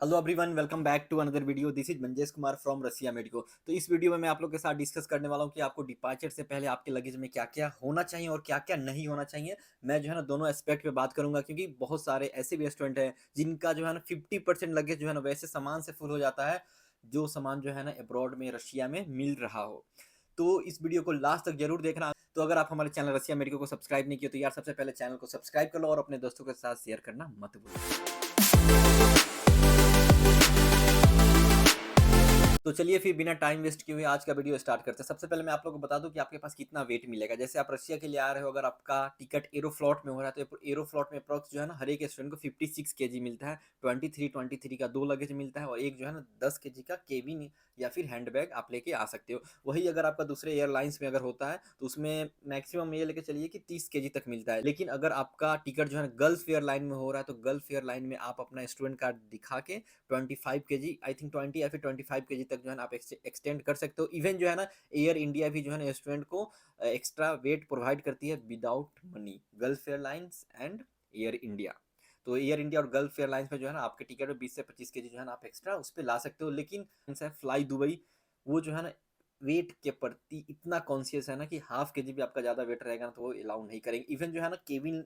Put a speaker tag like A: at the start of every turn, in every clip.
A: Hello everyone, welcome back to another video. This is Manjesh Kumar from Russia medico. तो इस video में मैं आप लोग के साथ डिस्कस करने वाला हूं कि आपको डिपार्चर से पहले आपके लगेज में क्या क्या होना चाहिए और क्या क्या नहीं होना चाहिए। मैं जो है ना दोनों एस्पेक्ट पे बात करूंगा, क्योंकि बहुत सारे ऐसे भी रेस्टोरेंट हैं जिनका जो है ना 50% लगेज जो है ना वैसे सामान से फुल हो जाता है, जो सामान जो है ना अब्रॉड में रशिया में मिल रहा हो। तो इस वीडियो को लास्ट तक जरूर देखना। तो अगर आप हमारे चैनल रसिया मेडिको को सब्सक्राइब नहीं किया तो यार सबसे पहले चैनल को सब्सक्राइब कर लो और अपने दोस्तों के साथ शेयर करना मत भूलो। तो चलिए फिर बिना टाइम वेस्ट किए हुए आज का वीडियो स्टार्ट करते हैं। सबसे पहले मैं आप लोगों को बता दूं कि आपके पास कितना वेट मिलेगा। जैसे आप रशिया के लिए आ रहे हो, अगर आपका टिकट एरोफ्लॉट में हो रहा है तो एरोफ्लॉट में अप्रॉक्स जो है ना हर एक स्टूडेंट को 56 केजी मिलता है। 23 का 2 लगेज मिलता है और एक जो है ना 10 केजी का केबिन या फिर हैंडबैग आप लेके आ सकते हो। वही अगर आपका दूसरे एयरलाइंस में अगर होता है तो उसमें मैक्सिमम ये लेके चलिए कि 30 केजी तक मिलता है। लेकिन अगर आपका टिकट जो है ना गल्फ एयरलाइन में हो रहा है तो गल्फ एयरलाइन में आप अपना स्टूडेंट कार्ड दिखा के 25 केजी, आई थिंक 20 या फिर 25 केजी तक जो है ना आप एक्सटेंड कर सकते हो। इवन जो है ना एयर इंडिया भी जो है ना स्टूडेंट को एक्स्ट्रा वेट प्रोवाइड करती है without money, gulf airlines and air India. तो एयर इंडिया और गल्फ एयरलाइंस में जो है ना आपके टिकट में 20 से 25 केजी जो है ना आप एक्स्ट्रा उस पर ला सकते हो। लेकिन फ्लाई दुबई वो जो है ना वेट के प्रति इतना कॉन्शियस है ना कि हाफ के जी भी आपका ज्यादा वेट रहेगा ना तो वो अलाउ नहीं करेंगे। इवन जो है ना केविन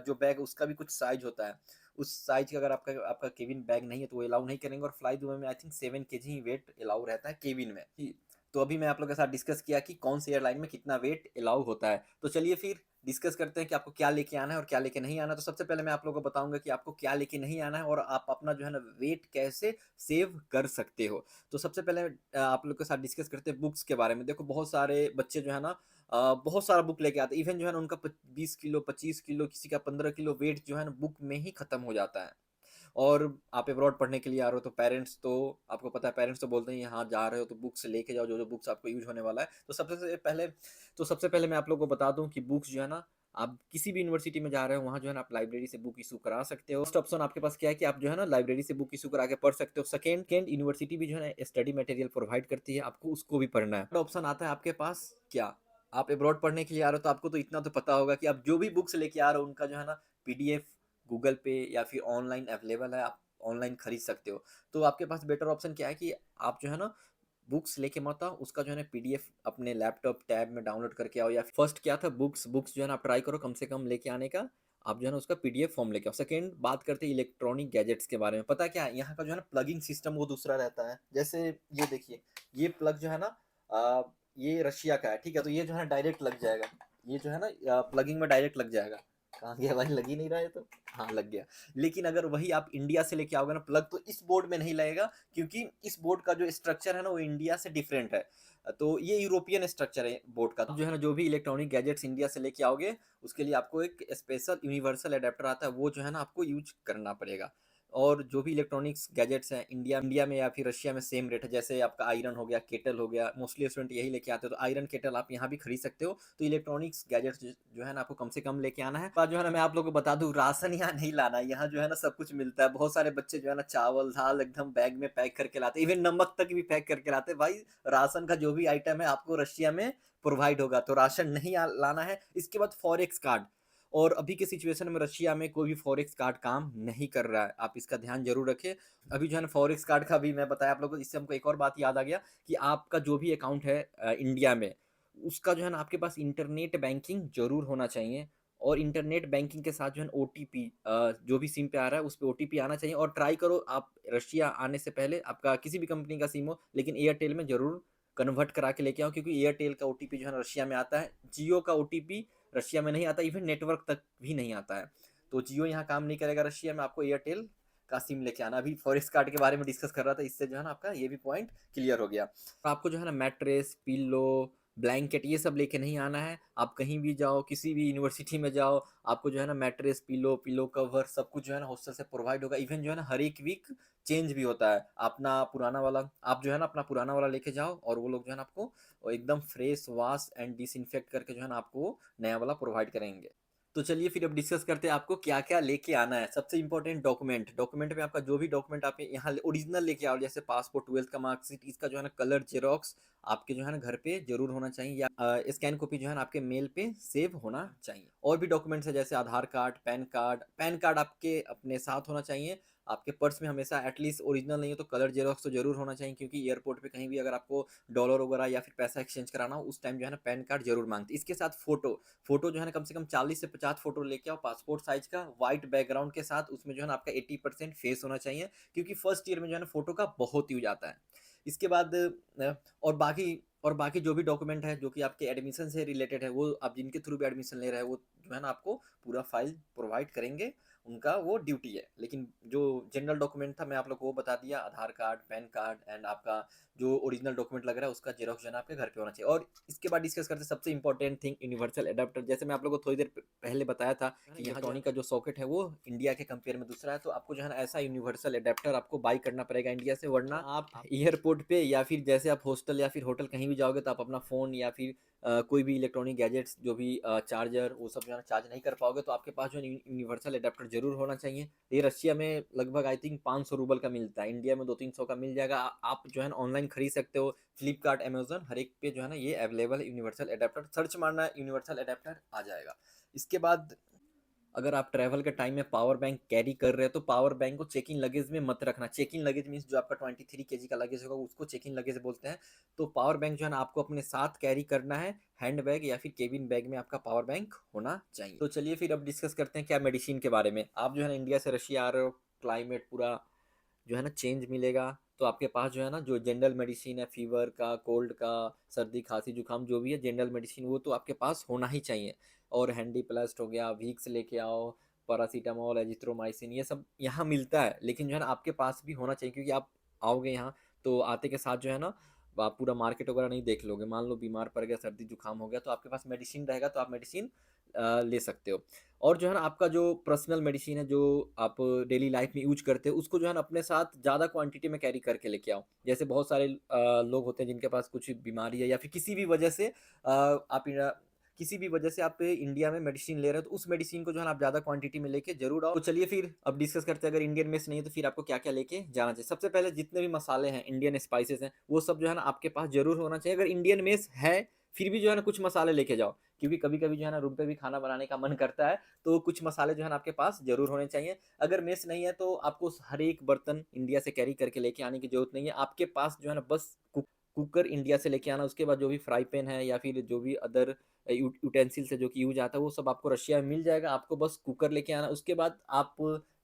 A: जो बैग उसका भी कुछ साइज होता है, उस साइज का अगर आपका आपका केबिन बैग नहीं है तो वो अलाउ नहीं करेंगे। और फ्लाई दुबई में आई थिंक 7 केजी ही वेट अलाउ रहता है केबिन में ही। तो अभी मैं आप लोग के साथ डिस्कस किया कि कौन सी एयरलाइन में कितना वेट अलाउ होता है। तो चलिए फिर डिस्कस करते हैं कि आपको क्या लेके आना है और क्या लेके नहीं आना है। तो सबसे पहले मैं आप लोगों को बताऊंगा कि आपको क्या लेके नहीं आना है और आप अपना जो है ना वेट कैसे सेव कर सकते हो। तो सबसे पहले आप लोग के साथ डिस्कस करते हैं बुक्स के बारे में। देखो बहुत सारे बच्चे जो है ना बहुत सारा बुक लेके आते हैं। इवन जो है ना उनका 20 किलो 25 किलो किसी का 15 किलो वेट जो है ना बुक में ही खत्म हो जाता है। और आप अब्रॉड पढ़ने के लिए आ रहे हो तो पेरेंट्स तो आपको पता है, पेरेंट्स तो बोलते हैं यहाँ जा रहे हो तो बुक्स लेके जाओ, जो जो बुक्स आपको यूज होने वाला है। तो सबसे पहले मैं आप लोगों को बता दूं कि बुक्स जो है ना आप किसी भी यूनिवर्सिटी में जा रहे हो वहाँ जो है ना आप लाइब्रेरी से बुक इशू करा सकते हो। फर्स्ट ऑप्शन आपके पास क्या है कि आप जो है ना लाइब्रेरी से बुक इशू करा के पढ़ सकते हो। सेकेंड यूनिवर्सिटी भी जो है ना स्टडी मटेरियल प्रोवाइड करती है, आपको उसको भी पढ़ना है। थर्ड ऑप्शन आता है आपके पास क्या, आप अब्रॉड पढ़ने के लिए आ रहे हो तो आपको तो इतना तो पता होगा कि आप जो भी बुक्स लेके आ रहे हो उनका जो है ना पीडीएफ गूगल पे या फिर ऑनलाइन अवेलेबल है, आप ऑनलाइन खरीद सकते हो। तो आपके पास बेटर ऑप्शन क्या है कि आप जो है ना बुक्स लेके मत आओ, उसका जो है ना पीडीएफ अपने लैपटॉप टैब में डाउनलोड करके आओ। या फर्स्ट क्या था, बुक्स बुक्स जो है ना आप ट्राई करो कम से कम लेके आने का। आप जो है ना उसका पीडीएफ फॉर्म लेके आओ। सेकंड बात करते हैं इलेक्ट्रॉनिक गैजेट्स के बारे में। पता है क्या है, यहाँ का जो है ना प्लगिंग सिस्टम वो दूसरा रहता है। जैसे ये देखिए, ये प्लग जो है ना ये रशिया का है, ठीक है। तो ये जो है डायरेक्ट लग जाएगा, ये जो है ना प्लगिंग में डायरेक्ट लग जाएगा। कहाँ गया भाई, लग ही नहीं रहा है तो, हाँ लग गया। लेकिन अगर वही आप इंडिया से लेके आओगे ना प्लग, तो इस बोर्ड में नहीं लगेगा, क्योंकि इस बोर्ड का जो स्ट्रक्चर है ना वो इंडिया से डिफरेंट है। तो ये यूरोपियन स्ट्रक्चर है बोर्ड का। तो जो है ना जो भी इलेक्ट्रॉनिक गैजेट्स इंडिया से लेके आओगे उसके लिए आपको एक स्पेशल यूनिवर्सल अडेप्टर आता है, वो जो है ना आपको यूज करना पड़ेगा। और जो भी इलेक्ट्रॉनिक्स गैजेट्स हैं इंडिया इंडिया में या फिर रशिया में सेम रेट है। जैसे आपका आयरन हो गया, केटल हो गया, मोस्टली स्टूडेंट यही लेके आते हो, तो आयरन केटल आप यहाँ भी खरीद सकते हो। तो इलेक्ट्रॉनिक्स गैजेट्स जो है ना आपको कम से कम लेके आना है। बात जो है ना मैं आप लोगों को बता दूं, राशन यहाँ नहीं लाना है, यहाँ जो है ना सब कुछ मिलता है। बहुत सारे बच्चे जो है ना चावल दाल एकदम बैग में पैक करके लाते, इवन नमक तक भी पैक करके लाते। भाई राशन का जो भी आइटम है आपको रशिया में प्रोवाइड होगा, तो राशन नहीं लाना है। इसके बाद फॉरेक्स कार्ड, और अभी के सिचुएशन में रशिया में कोई भी फॉरेक्स कार्ड काम नहीं कर रहा है, आप इसका ध्यान जरूर रखें। अभी जो है ना फॉरेक्स कार्ड का भी मैं बताया आप लोगों को, इससे हमको एक और बात याद आ गया कि आपका जो भी अकाउंट है इंडिया में, उसका जो है ना आपके पास इंटरनेट बैंकिंग जरूर होना चाहिए। और इंटरनेट बैंकिंग के साथ जो है ओटीपी, जो भी सिम पे आ रहा है उस पर ओटीपी आना चाहिए। और ट्राई करो आप रशिया आने से पहले आपका किसी भी कंपनी का सिम हो, लेकिन एयरटेल में जरूर कन्वर्ट करा के लेके आओ, क्योंकि एयरटेल का ओटीपी जो है ना रशिया में आता है, जियो का ओटीपी रशिया में नहीं आता, इवन नेटवर्क तक भी नहीं आता है। तो जियो यहाँ काम नहीं करेगा रशिया में, आपको एयरटेल का सिम लेके आना। अभी फॉरेक्स कार्ड के बारे में डिस्कस कर रहा था, इससे जो है ना आपका ये भी पॉइंट क्लियर हो गया। तो आपको जो है ना मैट्रेस, पिल्लो, ब्लैंकेट ये सब लेके नहीं आना है। आप कहीं भी जाओ, किसी भी यूनिवर्सिटी में जाओ, आपको जो है ना मैट्रेस, पिलो, पिलो कवर सब कुछ जो है ना हॉस्टल से प्रोवाइड होगा। इवन जो है ना हर एक वीक चेंज भी होता है। अपना पुराना वाला आप जो है ना अपना पुराना वाला लेके जाओ और वो लोग जो है ना आपको एकदम फ्रेश वॉश एंड डिसइंफेक्ट करके जो है ना आपको नया वाला प्रोवाइड करेंगे। तो चलिए फिर अब डिस्कस करते हैं आपको क्या क्या लेके आना है। सबसे इंपॉर्टेंट डॉक्यूमेंट, डॉक्यूमेंट में आपका जो भी डॉक्यूमेंट आप यहाँ ओरिजिनल लेके आओ, जैसे पासपोर्ट, 12th का मार्कशीट, इसका जो है ना कलर जेरोक्स आपके जो है ना घर पे जरूर होना चाहिए, या स्कैन कॉपी जो है ना आपके मेल पे सेव होना चाहिए। और भी डॉक्यूमेंट्स है जैसे Aadhaar card, PAN card. PAN card आपके अपने साथ होना चाहिए। आपके पर्स में हमेशा एटलीस्ट ओरिजिनल नहीं हो तो कलर जेरॉक्स तो जरूर होना चाहिए, क्योंकि एयरपोर्ट पे कहीं भी अगर आपको डॉलर वगैरह या फिर पैसा एक्सचेंज कराना हो उस टाइम जो है ना पैन कार्ड जरूर मांगते हैं। इसके साथ फोटो फोटो जो है ना कम से कम 40 से 50 फोटो लेके आओ पासपोर्ट साइज का, व्हाइट बैकग्राउंड के साथ। उसमें जो है ना आपका 80% फेस होना चाहिए, क्योंकि फर्स्ट ईयर में जो है ना फोटो का बहुत यूज आता है। इसके बाद और बाकी जो भी डॉक्यूमेंट है जो कि आपके एडमिशन से रिलेटेड है, वो आप जिनके थ्रू भी एडमिशन ले रहे हैं वो जो है ना आपको पूरा फाइल प्रोवाइड करेंगे, उनका वो ड्यूटी है। लेकिन जो जनरल डॉक्यूमेंट था मैं आप लोग को वो बता दिया, आधार कार्ड, पैन कार्ड एंड आपका जो ओरिजिनल डॉक्यूमेंट लग रहा है उसका जेरॉक्स जो है ना आपके घर पे होना चाहिए। और इसके बाद डिस्कस करते हैं सबसे इंपॉर्टेंट थिंग, यूनिवर्सल एडाप्टर। जैसे मैं आप लोग को थोड़ी देर पहले बताया था कि इलेक्ट्रॉनिक का जो सॉकेट है वो इंडिया के कंपेयर में दूसरा है, तो आपको जो है ना ऐसा यूनिवर्सल एडाप्टर आपको बाई करना पड़ेगा इंडिया से, वरना आप एयरपोर्ट पे या फिर जैसे आप हॉस्टल या फिर होटल कहीं भी जाओगे तो आप अपना फ़ोन या फिर कोई भी इलेक्ट्रॉनिक गैजेट्स जो भी चार्जर वो सब जो है ना चार्ज नहीं कर पाओगे। तो आपके पास जो है यूनिवर्सल एडाप्टर जरूर होना चाहिए। ये रशिया में लगभग आई थिंक 500 रूबल का मिलता है, इंडिया में 200-300 का मिल जाएगा। आप जो है ना ऑनलाइन खरीद सकते हो, फ्लिपकार्ट, अमेजोन, हर एक पे जो है ना ये अवेलेबल है यूनिवर्सल एडाप्टर। सर्च मारना यूनिवर्सल एडाप्टर आ जाएगा। इसके बाद अगर आप ट्रैवल के टाइम में पावर बैंक कैरी कर रहे हो तो पावर बैंक को चेक इन लगेज में मत रखना। चेक इन लगेज मीन्स जो आपका 23 kg का लगेज होगा उसको चेक इन लगेज बोलते हैं। तो पावर बैंक जो है ना आपको अपने साथ कैरी करना है, हैंड बैग या फिर केबिन बैग में आपका पावर बैंक होना चाहिए। तो चलिए फिर अब डिस्कस करते हैं क्या मेडिसिन के बारे में। आप जो है ना इंडिया से रशिया आ रहे हो, क्लाइमेट पूरा जो है ना चेंज मिलेगा, तो आपके पास जो है ना जो जनरल मेडिसिन है, फीवर का, कोल्ड का, सर्दी खांसी जुकाम जो भी है जनरल मेडिसिन वो तो आपके पास होना ही चाहिए। और हैंडी प्लस्ट हो गया, विक्स लेके आओ, पैरासीटामोल, एजिथ्रोमाइसिन, ये सब यहाँ मिलता है, लेकिन जो है ना आपके पास भी होना चाहिए, क्योंकि आप आओगे यहाँ तो आते के साथ जो है ना आप पूरा मार्केट वगैरह नहीं देख लोगे। मान लो बीमार पड़ गया, सर्दी जुकाम हो गया, तो आपके पास मेडिसिन रहेगा तो आप मेडिसिन ले सकते हो। और जो है ना आपका जो पर्सनल मेडिसिन है जो आप डेली लाइफ में यूज करते हो उसको जो है ना अपने साथ ज़्यादा क्वांटिटी में कैरी करके लेके आओ। जैसे बहुत सारे लोग होते हैं जिनके पास कुछ बीमारी है या फिर किसी भी वजह से किसी भी वजह से आप इंडिया में मेडिसिन ले रहे हो, तो उस मेडिसिन को जो है ना आप ज़्यादा क्वांटिटी में लेके जरूर आओ। तो चलिए फिर अब डिस्कस करते हैं अगर इंडियन मेस नहीं है तो फिर आपको क्या क्या लेके जाना चाहिए। सबसे पहले जितने भी मसाले हैं, इंडियन स्पाइसेस हैं, वो सब जो है ना आपके पास जरूर होना चाहिए। अगर इंडियन मेस है फिर भी जो है ना कुछ मसाले लेके जाओ, क्योंकि कभी कभी जो है ना रूम पे भी खाना बनाने का मन करता है, तो कुछ मसाले जो है ना आपके पास जरूर होने चाहिए। अगर मेस नहीं है तो आपको हर एक बर्तन इंडिया से कैरी करके लेके आने की जरूरत नहीं है। आपके पास जो है ना बस कुकर इंडिया से लेके आना, उसके बाद जो भी फ्राई पैन है या फिर जो भी अदर यूटेंसिल से जो कि यूज आता है वो सब आपको रशिया में मिल जाएगा। आपको बस कुकर लेके आना, उसके बाद आप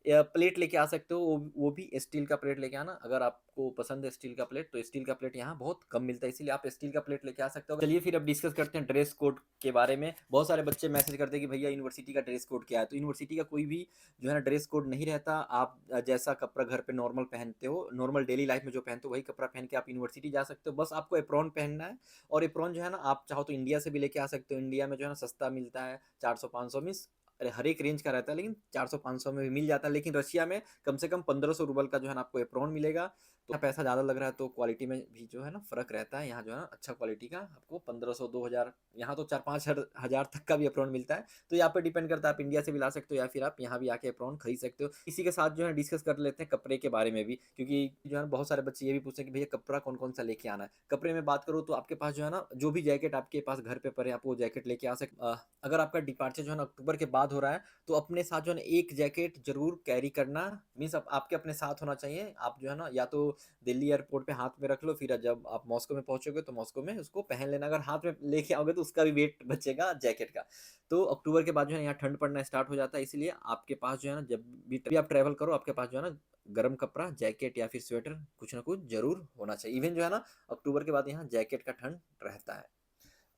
A: प्लेट लेके आ सकते हो, वो भी स्टील का प्लेट लेके आना। अगर आपको पसंद है स्टील का प्लेट तो स्टील का प्लेट यहाँ बहुत कम मिलता है, इसीलिए आप स्टील का प्लेट लेके आ सकते हो। चलिए फिर अब डिस्कस करते हैं ड्रेस कोड के बारे में। बहुत सारे बच्चे मैसेज करते हैं कि भैया यूनिवर्सिटी का ड्रेस कोड क्या है, तो यूनिवर्सिटी का कोई भी जो है ना ड्रेस कोड नहीं रहता। आप जैसा कपड़ा घर पे नॉर्मल पहनते हो, नॉर्मल डेली लाइफ में जो पहनते हो वही कपड़ा पहन के आप यूनिवर्सिटी जा सकते हो। बस आपको एप्रॉन पहनना है, और एप्रॉन जो है ना आप चाहो तो इंडिया से भी लेके आ सकते हो। इंडिया में जो है ना सस्ता मिलता है, 400-500 में, अरे हर एक रेंज का रहता है, लेकिन 400-500 में भी मिल जाता है। लेकिन रशिया में कम से कम 1500 रूबल का जो है ना आपको एप्रॉन मिलेगा। तो पैसा ज़्यादा लग रहा है तो क्वालिटी में भी जो है ना फ़र्क रहता है। यहाँ जो है ना अच्छा क्वालिटी का आपको 1500-2000, यहाँ तो 4-5 हज़ार तक का भी एप्रॉन मिलता है। तो यहाँ पे डिपेंड करता है, आप इंडिया से भी ला सकते हो या फिर आप यहाँ भी आके एप्रॉन खरीद सकते हो। इसी के साथ जो है डिस्कस कर लेते हैं कपड़े के बारे में भी, क्योंकि जो है बहुत सारे बच्चे ये भी पूछते हैं कि भैया कपड़ा कौन कौन सा लेके आना है। कपड़े में बात करूँ तो आपके पास जो है ना जो भी जैकेट आपके पास घर पे पड़े आप वो जैकेट लेके आ सकते। अगर आपका डिपार्चर जो है ना अक्टूबर के बाद हो रहा है तो अपने साथ जो है ना एक जैकेट जरूर कैरी करना, मीन्स आपके अपने साथ होना चाहिए। आप जो है ना या तो दिल्ली एयरपोर्ट पे हाथ में रख लो, फिर जब आप मॉस्को में पहुंचोगे तो मॉस्को में उसको पहन लेना। अगर हाथ में लेके आओगे तो उसका भी वेट बचेगा जैकेट का। तो अक्टूबर के बाद जो है यहाँ ठंड पड़ना स्टार्ट हो जाता है, इसलिए आपके पास जो है ना जब भी आप ट्रैवल करो आपके पास जो है ना गर्म कपड़ा, जैकेट या फिर स्वेटर कुछ ना कुछ जरूर होना चाहिए। इवन जो है ना अक्टूबर के बाद यहाँ जैकेट का ठंड रहता है।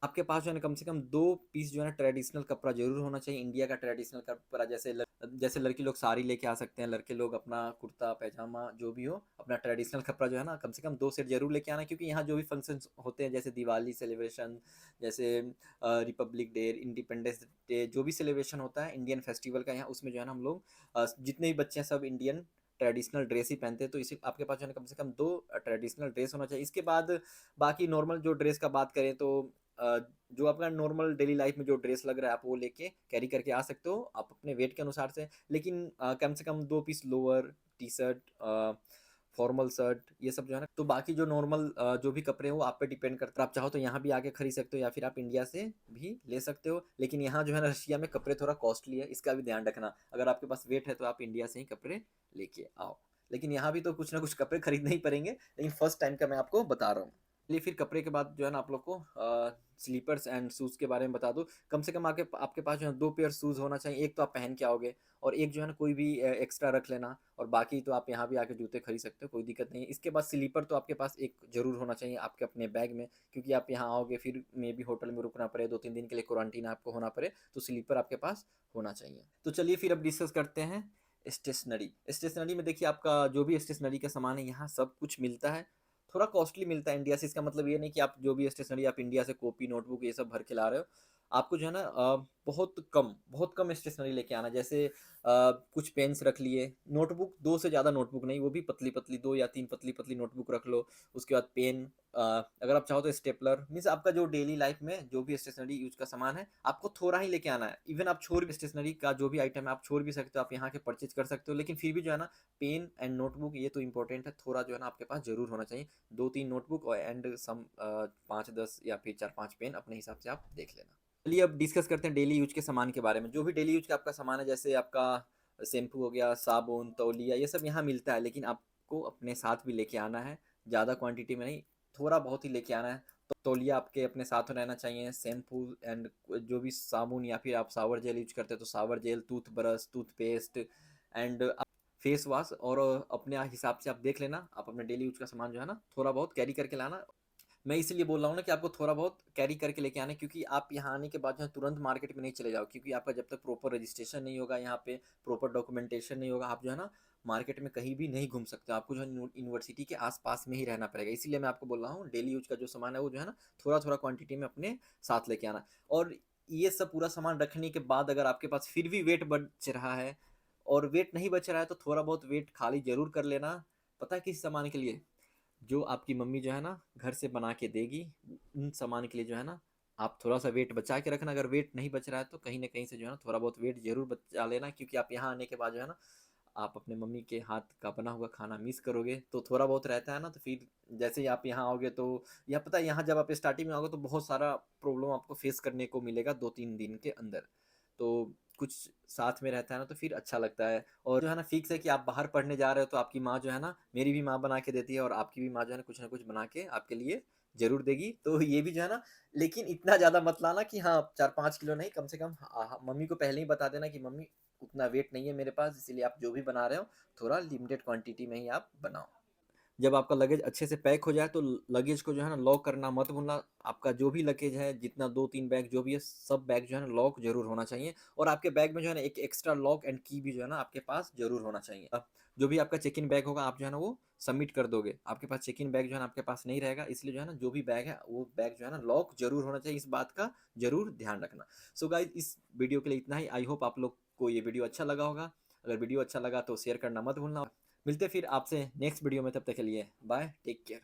A: आपके पास जो है ना कम से कम 2 पीस जो है ना ट्रेडिशनल कपड़ा जरूर होना चाहिए, इंडिया का ट्रेडिशनल कपड़ा। जैसे लड़की लोग साड़ी लेके आ सकते हैं, लड़के लोग अपना कुर्ता पैजामा जो भी हो, अपना ट्रेडिशनल कपड़ा जो है ना कम से कम 2 सेट जरूर लेके आना। क्योंकि यहाँ जो भी फंक्शंस होते हैं जैसे दिवाली सेलिब्रेशन, जैसे रिपब्लिक डे, इंडिपेंडेंस डे, जो भी सेलिब्रेशन होता है इंडियन फेस्टिवल का यहाँ, उसमें जो है ना हम लोग जितने भी बच्चे हैं सब इंडियन ट्रेडिशनल ड्रेस ही पहनते हैं। तो इसी आपके पास जो है ना कम से कम 2 ट्रेडिशनल ड्रेस होना चाहिए। इसके बाद बाकी नॉर्मल जो ड्रेस का बात करें तो जो आपका नॉर्मल डेली लाइफ में जो ड्रेस लग रहा है आप वो लेके कैरी करके आ सकते हो आप अपने वेट के अनुसार से। लेकिन कम से कम 2 piece lower T shirt, formal shirt ये सब जो है ना। तो बाकी जो नॉर्मल जो भी कपड़े हैं वो आप पे डिपेंड करता है, आप चाहो तो यहाँ भी आके खरीद सकते हो या फिर आप इंडिया से भी ले सकते हो। लेकिन यहाँ जो है ना रशिया में कपड़े थोड़ा कॉस्टली है, इसका भी ध्यान रखना। अगर आपके पास वेट है तो आप इंडिया से ही कपड़े लेके आओ। लेकिन यहाँ भी तो कुछ ना कुछ कपड़े खरीदने ही पड़ेंगे, लेकिन फर्स्ट टाइम का मैं आपको बता रहा हूँ। चलिए फिर कपड़े के बाद जो है ना आप लोग को स्लीपर्स एंड शूज़ के बारे में बता दूँ। कम से कम आपके आपके पास जो है 2 पेयर शूज़ होना चाहिए, एक तो आप पहन के आओगे और एक जो है ना कोई भी एक्स्ट्रा रख लेना, और बाकी तो आप यहाँ भी आके जूते खरीद सकते हो, कोई दिक्कत नहीं है। इसके बाद स्लीपर तो आपके पास एक ज़रूर होना चाहिए आपके अपने बैग में, क्योंकि आप यहाँ आओगे फिर मे बी होटल में रुकना पड़े, 2-3 दिन के लिए क्वारंटीन आपको होना पड़े, तो स्लीपर आपके पास होना चाहिए। तो चलिए फिर अब डिस्कस करते हैं स्टेशनरी। स्टेशनरी में देखिए आपका जो भी स्टेशनरी का सामान है यहाँ सब कुछ मिलता है। थोड़ा कॉस्टली मिलता है इंडिया से, इसका मतलब ये नहीं कि आप जो भी स्टेशनरी आप इंडिया से कॉपी नोटबुक ये सब भर के ला रहे हो। आपको जो है ना बहुत कम स्टेशनरी लेके आना। जैसे कुछ पेन्स रख लिए, नोटबुक 2 से ज़्यादा नोटबुक नहीं, वो भी पतली-पतली 2 या 3 पतली-पतली नोटबुक रख लो। उसके बाद पेन, अगर आप चाहो तो स्टेपलर, मीन्स आपका जो डेली लाइफ में जो भी स्टेशनरी यूज़ का सामान है, आपको थोड़ा ही लेके आना है। इवन आप छोड़ भी स्टेशनरी का जो भी आइटम है आप छोड़ भी सकते हो, आप यहाँ के परचेज़ कर सकते हो। लेकिन फिर भी जो है ना पेन एंड नोटबुक ये तो इम्पोर्टेंट है, थोड़ा जो है ना आपके पास ज़रूर होना चाहिए। 2-3 नोटबुक और एंड सम 5-10 या फिर 4-5 पेन अपने हिसाब से आप देख लेना। चलिए अब डिस्कस करते हैं डेली यूज के सामान के बारे में। जो भी डेली यूज का आपका सामान है, जैसे आपका शैम्पू हो गया, साबुन, तौलिया, ये सब यहाँ मिलता है, लेकिन आपको अपने साथ भी लेके आना है। ज़्यादा क्वांटिटी में नहीं, थोड़ा बहुत ही लेके आना है। तो तौलिया आपके अपने साथ रहना चाहिए, शैम्पू एंड जो भी साबुन या फिर आप शावर जेल यूज करते हो तो shower gel, toothbrush, toothpaste and face wash, और अपने हिसाब से आप देख लेना। आप अपने डेली यूज का सामान जो है ना थोड़ा बहुत कैरी करके लाना। मैं इसलिए बोल रहा हूँ ना कि आपको थोड़ा बहुत कैरी करके लेके आना है, क्योंकि आप यहाँ आने के बाद जो है तुरंत मार्केट में नहीं चले जाओ, क्योंकि आपका जब तक प्रॉपर रजिस्ट्रेशन नहीं होगा, यहाँ पे प्रॉपर डॉक्यूमेंटेशन नहीं होगा, आप जो है ना मार्केट में कहीं भी नहीं घूम सकते। आपको जो है यूनिवर्सिटी के आसपास में ही रहना पड़ेगा। इसीलिए मैं आपको बोल रहा हूँ डेली यूज का जो सामान है वो जो है ना थोड़ा थोड़ा क्वान्टिटी में अपने साथ लेके आना। और ये सब पूरा सामान रखने के बाद अगर आपके पास फिर भी वेट बच रहा है और वेट नहीं बच रहा है, तो थोड़ा बहुत वेट खाली जरूर कर लेना। पता है किस सामान के लिए? जो आपकी मम्मी जो है ना घर से बना के देगी, उन सामान के लिए जो है ना आप थोड़ा सा वेट बचा के रखना। अगर वेट नहीं बच रहा है तो कहीं ना कहीं से जो है ना थोड़ा बहुत वेट जरूर बचा लेना, क्योंकि आप यहाँ आने के बाद जो है ना आप अपने मम्मी के हाथ का बना हुआ खाना मिस करोगे। तो थोड़ा बहुत रहता है ना, तो फिर जैसे ही आप यहाँ आओगे तो यह पता है, यहाँ जब आप स्टार्टिंग में आओगे तो बहुत सारा प्रॉब्लम आपको फेस करने को मिलेगा 2-3 दिन के अंदर। तो कुछ साथ में रहता है ना तो फिर अच्छा लगता है। और जो है ना फिक्स है कि आप बाहर पढ़ने जा रहे हो तो आपकी माँ जो है ना, मेरी भी माँ बना के देती है और आपकी भी माँ जो है ना कुछ बना के आपके लिए ज़रूर देगी। तो ये भी जो है ना, लेकिन इतना ज़्यादा मत लाना कि हाँ 4-5 किलो नहीं, कम से कम मम्मी को पहले ही बता देना कि मम्मी उतना वेट नहीं है मेरे पास, इसीलिए आप जो भी बना रहे हो थोड़ा लिमिटेड क्वांटिटी में ही आप बनाओ। जब आपका लगेज अच्छे से पैक हो जाए तो लगेज को जो है ना लॉक करना मत भूलना। आपका जो भी लगेज है, जितना 2-3 बैग जो भी है, सब बैग जो है ना लॉक ज़रूर होना चाहिए। और आपके बैग में जो है ना एक एक्स्ट्रा लॉक एंड की भी जो है ना आपके पास ज़रूर होना चाहिए। अब जो भी आपका चेक इन बैग होगा आप जो है ना वो सबमिट कर दोगे, आपके पास चेक इन बैग जो है ना आपके पास नहीं रहेगा, इसलिए जो है ना जो भी बैग है वो बैग जो है ना लॉक ज़रूर होना चाहिए। इस बात का ज़रूर ध्यान रखना। सो गाइस इस वीडियो के लिए इतना ही। आई होप आप लोग को ये वीडियो अच्छा लगा होगा। अगर वीडियो अच्छा लगा तो शेयर करना मत भूलना। मिलते फिर आपसे नेक्स्ट वीडियो में, तब तक के लिए बाय, टेक केयर।